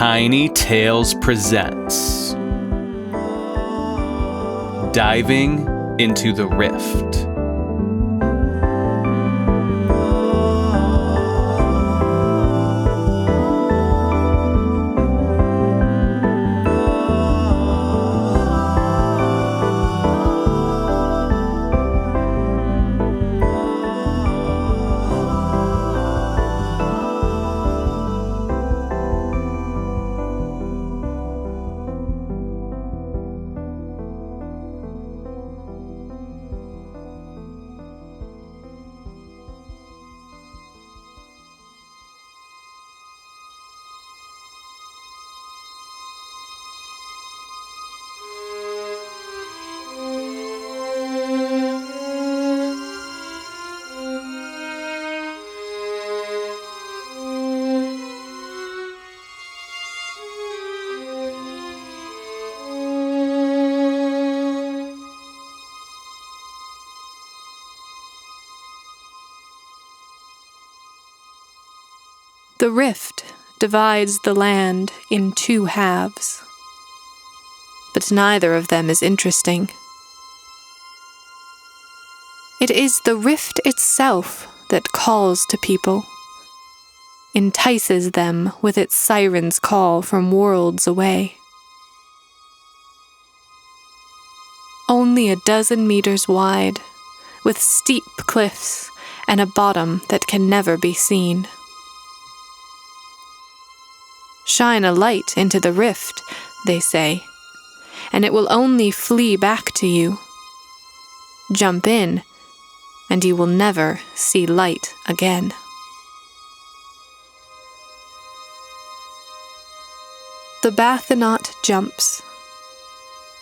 Tiny Tales presents Diving into the Rift. The rift divides the land in two halves, but neither of them is interesting. It is the rift itself that calls to people, entices them with its siren's call from worlds away. Only a dozen meters wide, with steep cliffs and a bottom that can never be seen. Shine a light into the rift, they say, and it will only flee back to you. Jump in, and you will never see light again. The bathynaut jumps,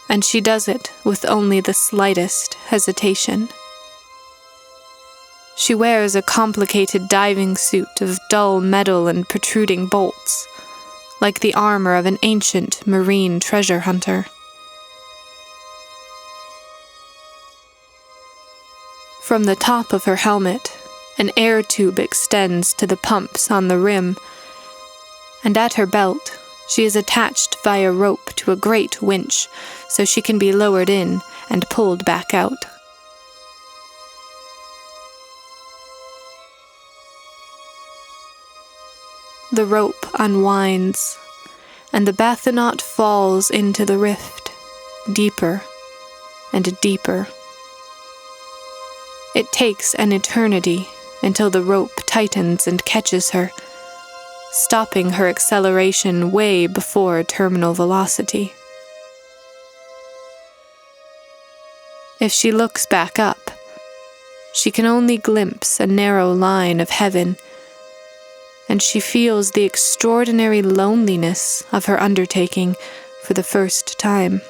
and she does it with only the slightest hesitation. She wears a complicated diving suit of dull metal and protruding bolts, like the armor of an ancient marine treasure hunter. From the top of her helmet, an air tube extends to the pumps on the rim, and at her belt, she is attached via rope to a great winch so she can be lowered in and pulled back out. The rope unwinds, and the bathynaut falls into the rift, deeper and deeper. It takes an eternity until the rope tightens and catches her, stopping her acceleration way before terminal velocity. If she looks back up, she can only glimpse a narrow line of heaven, and she feels the extraordinary loneliness of her undertaking for the first time.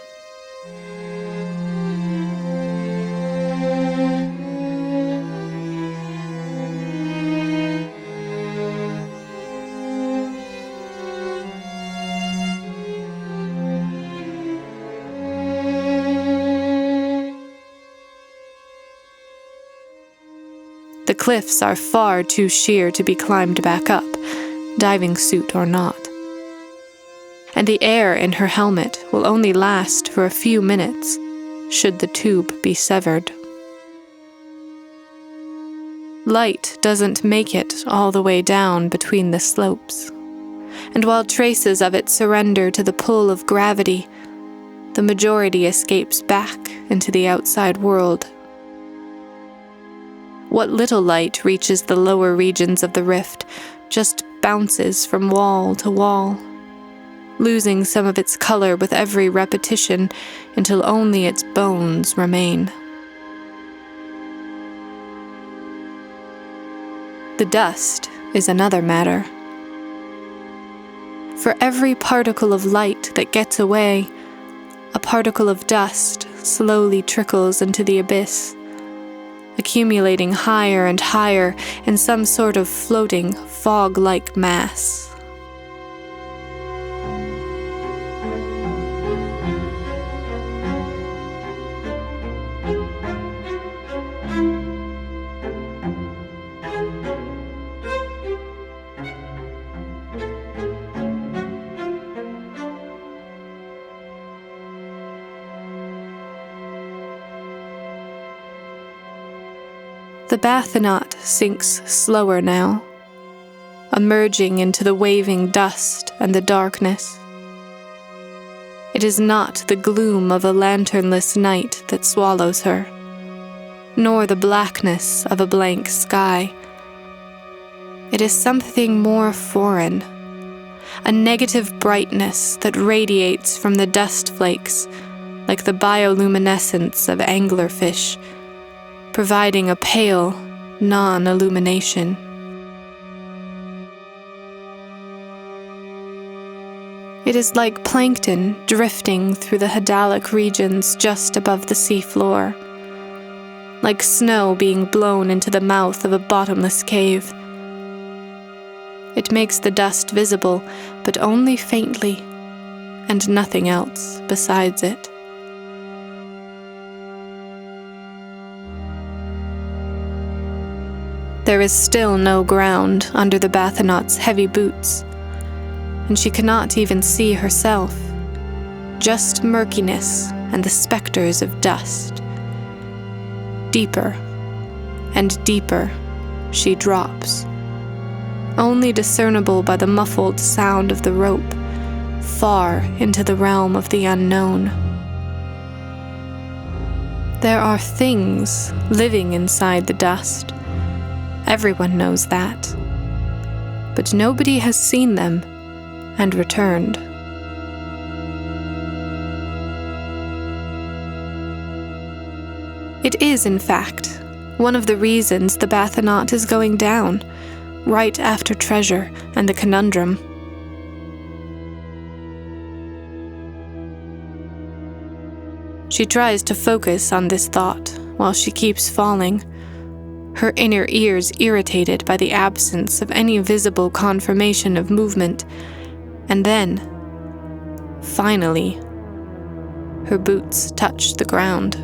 The cliffs are far too sheer to be climbed back up, diving suit or not. And the air in her helmet will only last for a few minutes, should the tube be severed. Light doesn't make it all the way down between the slopes, and while traces of it surrender to the pull of gravity, the majority escapes back into the outside world. What little light reaches the lower regions of the rift just bounces from wall to wall, losing some of its color with every repetition until only its bones remain. The dust is another matter. For every particle of light that gets away, a particle of dust slowly trickles into the abyss, accumulating higher and higher in some sort of floating, fog-like mass. The bathynaut sinks slower now, emerging into the waving dust and the darkness. It is not the gloom of a lanternless night that swallows her, nor the blackness of a blank sky. It is something more foreign, a negative brightness that radiates from the dust flakes like the bioluminescence of anglerfish, providing a pale non-illumination. It is like plankton drifting through the hadalic regions just above the seafloor, like snow being blown into the mouth of a bottomless cave. It makes the dust visible, but only faintly, and nothing else besides it. There is still no ground under the bathynaut's heavy boots, and she cannot even see herself, just murkiness and the specters of dust. Deeper and deeper she drops, only discernible by the muffled sound of the rope, far into the realm of the unknown. There are things living inside the dust. Everyone knows that. But nobody has seen them and returned. It is, in fact, one of the reasons the bathynaut is going down, right after treasure and the conundrum. She tries to focus on this thought while she keeps falling, her inner ears irritated by the absence of any visible confirmation of movement, and then, finally, her boots touch the ground.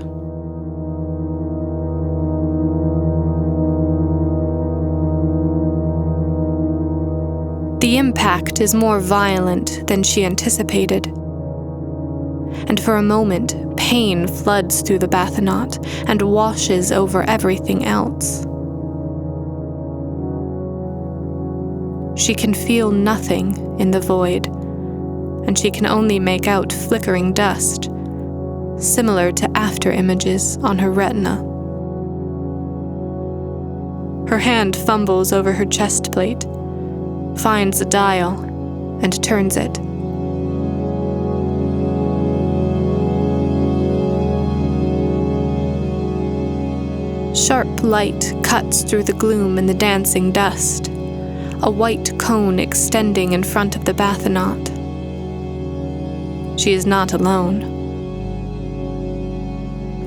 The impact is more violent than she anticipated, and for a moment, pain floods through the bathynaut and washes over everything else. She can feel nothing in the void, and she can only make out flickering dust, similar to after images on her retina. Her hand fumbles over her chest plate, finds a dial, and turns it. Sharp light cuts through the gloom and the dancing dust, a white cone extending in front of the bathynaut. She is not alone.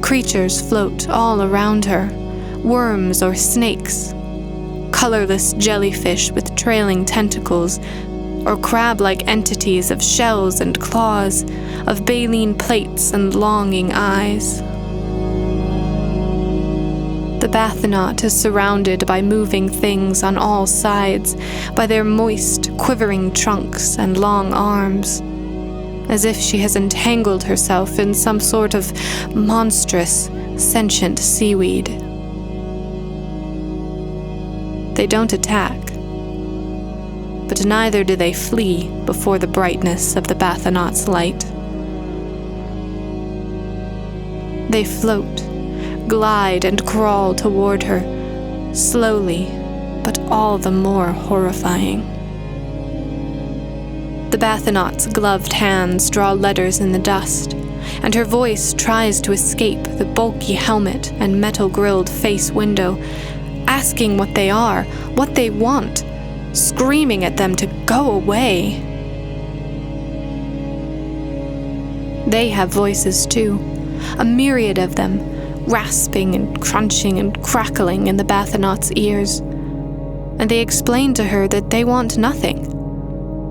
Creatures float all around her, worms or snakes, colorless jellyfish with trailing tentacles, or crab-like entities of shells and claws, of baleen plates and longing eyes. The bathynaut is surrounded by moving things on all sides, by their moist, quivering trunks and long arms, as if she has entangled herself in some sort of monstrous, sentient seaweed. They don't attack, but neither do they flee before the brightness of the bathynaut's light. They float, glide and crawl toward her, slowly, but all the more horrifying. The bathynaut's gloved hands draw letters in the dust, and her voice tries to escape the bulky helmet and metal-grilled face window, asking what they are, what they want, screaming at them to go away. They have voices too, a myriad of them, rasping and crunching and crackling in the bathynaut's ears, and they explain to her that they want nothing,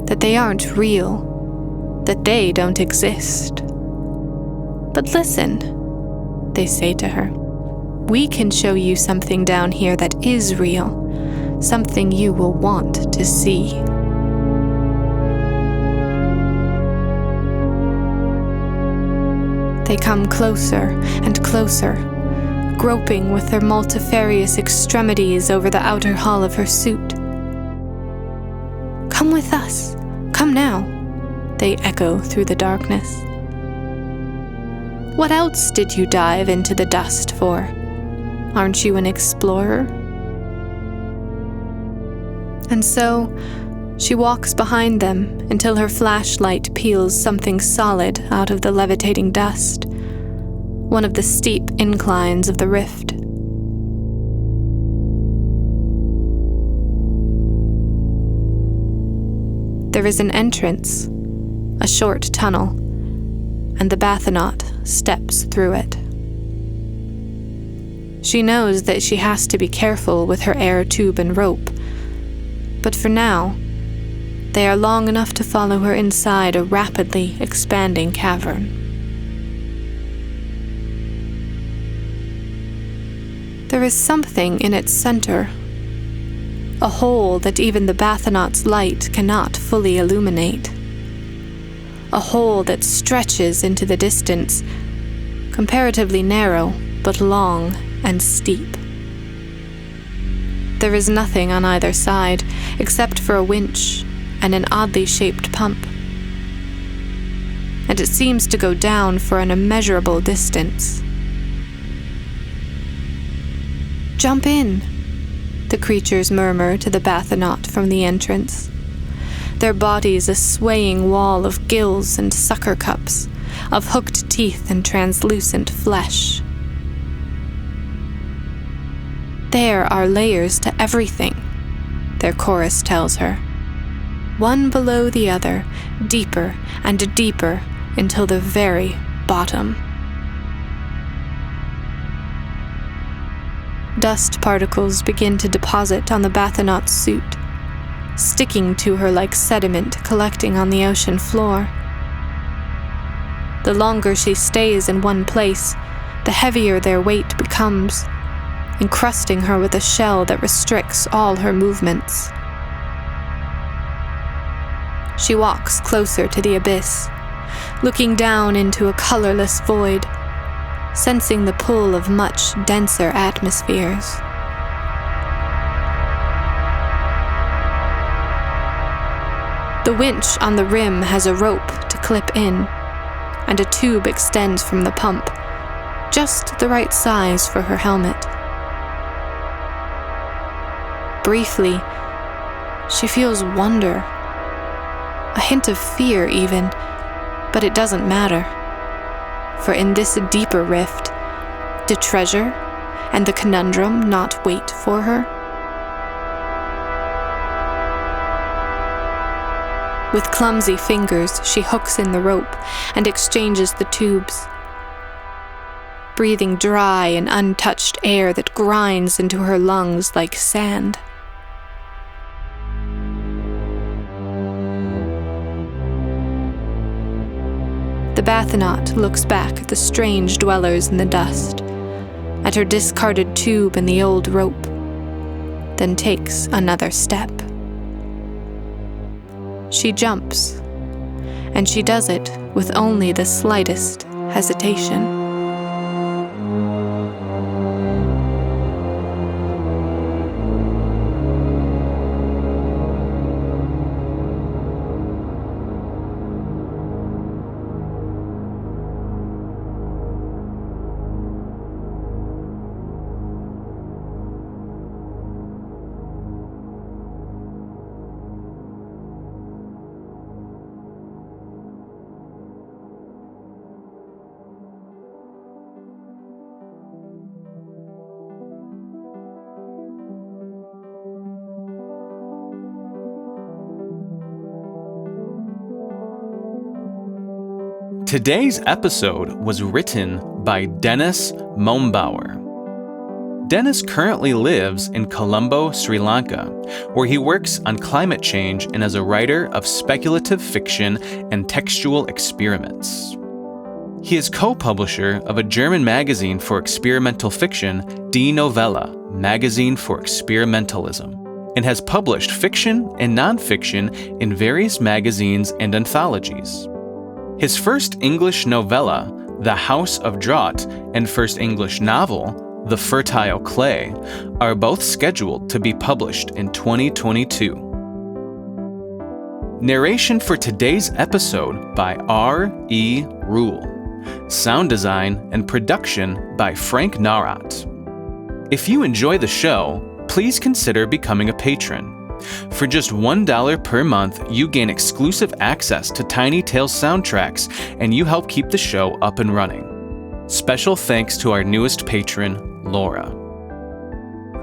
that they aren't real, that they don't exist. But listen, they say to her, we can show you something down here that is real, something you will want to see. They come closer and closer, groping with their multifarious extremities over the outer hull of her suit. "Come with us. Come now," they echo through the darkness. "What else did you dive into the dust for? Aren't you an explorer?" And so, she walks behind them until her flashlight peels something solid out of the levitating dust, one of the steep inclines of the rift. There is an entrance, a short tunnel, and the bathynaut steps through it. She knows that she has to be careful with her air tube and rope, but for now, they are long enough to follow her inside a rapidly expanding cavern. There is something in its center, a hole that even the bathynaut's light cannot fully illuminate. A hole that stretches into the distance, comparatively narrow but long and steep. There is nothing on either side except for a winch and an oddly shaped pump. And it seems to go down for an immeasurable distance. "Jump in," the creatures murmur to the bathynaut from the entrance, their bodies a swaying wall of gills and sucker cups, of hooked teeth and translucent flesh. "There are layers to everything," their chorus tells her, one below the other, deeper and deeper until the very bottom. Dust particles begin to deposit on the bathynaut's suit, sticking to her like sediment collecting on the ocean floor. The longer she stays in one place, the heavier their weight becomes, encrusting her with a shell that restricts all her movements. She walks closer to the abyss, looking down into a colorless void, sensing the pull of much denser atmospheres. The winch on the rim has a rope to clip in, and a tube extends from the pump, just the right size for her helmet. Briefly, she feels wonder, a hint of fear even, but it doesn't matter. For in this deeper rift, do treasure and the conundrum not wait for her? With clumsy fingers, she hooks in the rope and exchanges the tubes, breathing dry and untouched air that grinds into her lungs like sand. The bathynaut looks back at the strange dwellers in the dust, at her discarded tube and the old rope, then takes another step. She jumps, and she does it with only the slightest hesitation. Today's episode was written by Dennis Mombauer. Dennis currently lives in Colombo, Sri Lanka, where he works on climate change and as a writer of speculative fiction and textual experiments. He is co-publisher of a German magazine for experimental fiction, Die Novella, Magazine for Experimentalism, and has published fiction and nonfiction in various magazines and anthologies. His first English novella, The House of Draught, and first English novel, The Fertile Clay are both scheduled to be published in 2022. Narration for today's episode by R.E. Rule. Sound design and production by Frank Nawrot. If you enjoy the show, please consider becoming a patron. For just $1 per month, you gain exclusive access to Tiny Tales soundtracks, and you help keep the show up and running. Special thanks to our newest patron, Laura.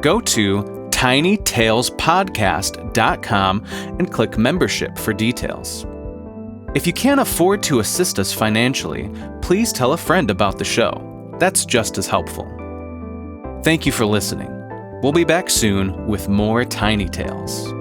Go to tinytalespodcast.com and click membership for details. If you can't afford to assist us financially, please tell a friend about the show. That's just as helpful. Thank you for listening. We'll be back soon with more Tiny Tales.